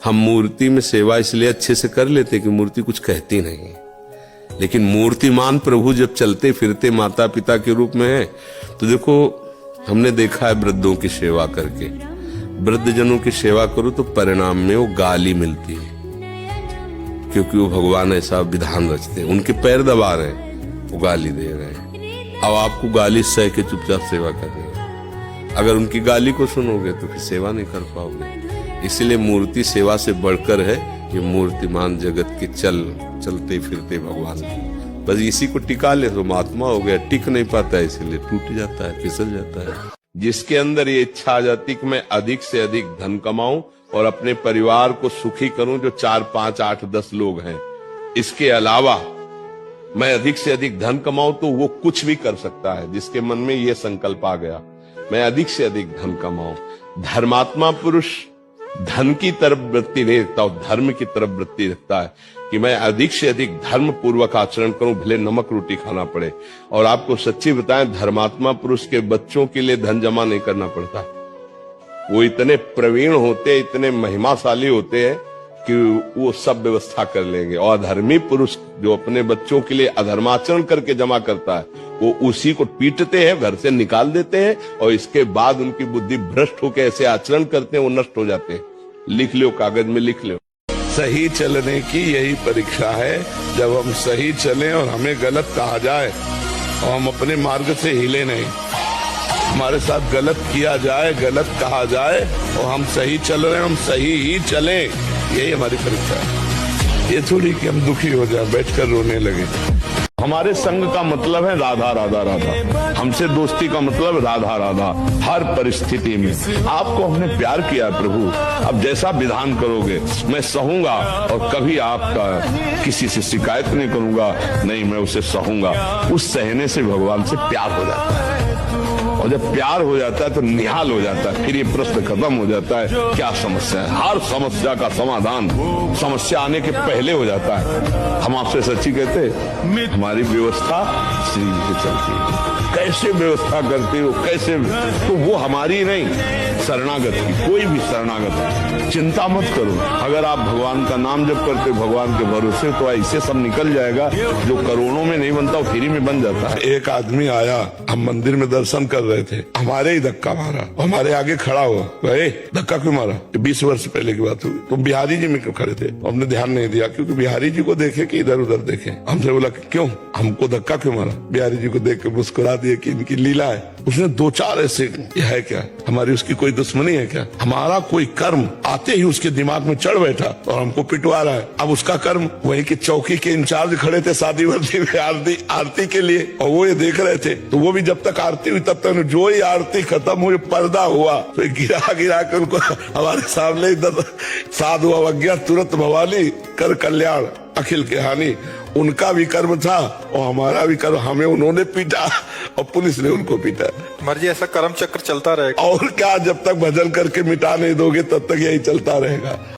हम मूर्ति में सेवा इसलिए अच्छे से कर लेते कि मूर्ति कुछ कहती नहीं, लेकिन मूर्तिमान प्रभु जब चलते फिरते माता पिता के रूप में है, तो देखो हमने देखा है वृद्धों की सेवा करके, वृद्धजनों की सेवा करो तो परिणाम में वो गाली मिलती है, क्योंकि वो भगवान ऐसा विधान रचते हैं, उनके पैर दबा रहे हैं, वो गाली दे रहे हैं। अब आपको गाली सह के चुपचाप सेवा करनी है, अगर उनकी गाली को सुनोगे तो फिर सेवा नहीं कर पाओगे। इसलिए मूर्ति सेवा से बढ़कर है, ये मूर्तिमान जगत के चलते फिरते भगवान, बस इसी को टिका ले तो महात्मा हो गया। टिक नहीं पाता है, इसीलिए टूट जाता है, फिसल जाता है। जिसके अंदर ये इच्छा आ जाती कि मैं अधिक से अधिक धन कमाऊं और अपने परिवार को सुखी करूं, जो 4, 5, 8, 10 लोग हैं, इसके अलावा मैं अधिक से अधिक धन कमाऊं, तो वो कुछ भी कर सकता है। जिसके मन में ये संकल्प आ गया मैं अधिक से अधिक धन कमाऊं। धर्मात्मा पुरुष धन की तरफ वृत्ति नहीं रखता, धर्म की तरफ वृत्ति रखता है कि मैं अधिक से अधिक धर्म पूर्वक आचरण करूं, भले नमक रोटी खाना पड़े। और आपको सच्ची बताएं, धर्मात्मा पुरुष के बच्चों के लिए धन जमा नहीं करना पड़ता। वो इतने प्रवीण होते, इतने महिमाशाली होते हैं कि वो सब व्यवस्था कर लेंगे। और अधर्मी पुरुष जो अपने बच्चों के लिए अधर्माचरण करके जमा करता है, वो उसी को पीटते हैं, घर से निकाल देते हैं, और इसके बाद उनकी बुद्धि भ्रष्ट होकर ऐसे आचरण करते हैं, वो नष्ट हो जाते हैं। लिख लो, कागज में लिख लो। सही चलने की यही परीक्षा है। जब हम सही चलें और हमें गलत कहा जाए और हम अपने मार्ग से हिले नहीं, हमारे साथ गलत किया जाए, गलत कहा जाए और हम सही चल रहे हैं, हम सही ही चलें, यही हमारी परीक्षा है। ये थोड़ी कि हम दुखी हो जाए, बैठकर रोने लगे। हमारे संग का मतलब है राधा राधा राधा, हमसे दोस्ती का मतलब राधा राधा। हर परिस्थिति में आपको हमने प्यार किया प्रभु, अब जैसा विधान करोगे मैं सहूंगा, और कभी आपका किसी से शिकायत नहीं करूंगा, नहीं मैं उसे सहूंगा। उस सहने से भगवान से प्यार हो जाता है, और जब प्यार हो जाता है तो निहाल हो जाता है। फिर ये प्रश्न खत्म हो जाता है, क्या समस्या है। हर समस्या का समाधान समस्या आने के पहले हो जाता है। हम आपसे सच्ची कहते, हमारी व्यवस्था श्री जी से चलती है। कैसे व्यवस्था करते हो, कैसे, तो वो हमारी नहीं, शरणागत की। कोई भी शरणागत चिंता मत करो। अगर आप भगवान का नाम जप करते हो, भगवान के भरोसे, तो ऐसे सब निकल जाएगा जो करोड़ों में नहीं बनता, वो फ्री में बन जाता है। एक आदमी आया, हम मंदिर में दर्शन कर रहे थे, हमारे ही धक्का मारा, हमारे आगे खड़ा हुआ, धक्का क्यों मारा? 20 वर्ष पहले की बात हुई। तो बिहारी जी में क्यों खड़े थे? हमने ध्यान नहीं दिया, क्योंकि बिहारी जी को देखे कि इधर उधर देखे। हमसे बोला क्यों, हमको धक्का क्यों मारा? बिहारी जी को देख के मुस्कुरा दिए कि इनकी लीला है। उसने 2-4 ऐसे, यह है क्या, हमारी उसकी कोई दुश्मनी है क्या? हमारा कोई कर्म आते ही उसके दिमाग में चढ़ बैठा और हमको पिटवा रहा है। अब उसका कर्म, वहीं के चौकी के इंचार्ज खड़े थे शादी वर्दी में आरती के लिए, और वो ये देख रहे थे। तो वो भी जब तक आरती हुई तब तक जो ही आरती खत्म हुई, पर्दा हुआ, तो गिरा कर उनको हमारे सामने इधर साधु अवज्ञा तुरंत भवानी कर कल्याण अखिल के हानि। उनका भी कर्म था और हमारा भी कर्म, हमें उन्होंने पीटा और पुलिस ने उनको पीटा। मर्जी, ऐसा कर्म चक्र चलता रहेगा। और क्या, जब तक भजन करके मिटा नहीं दोगे तब तक यही चलता रहेगा।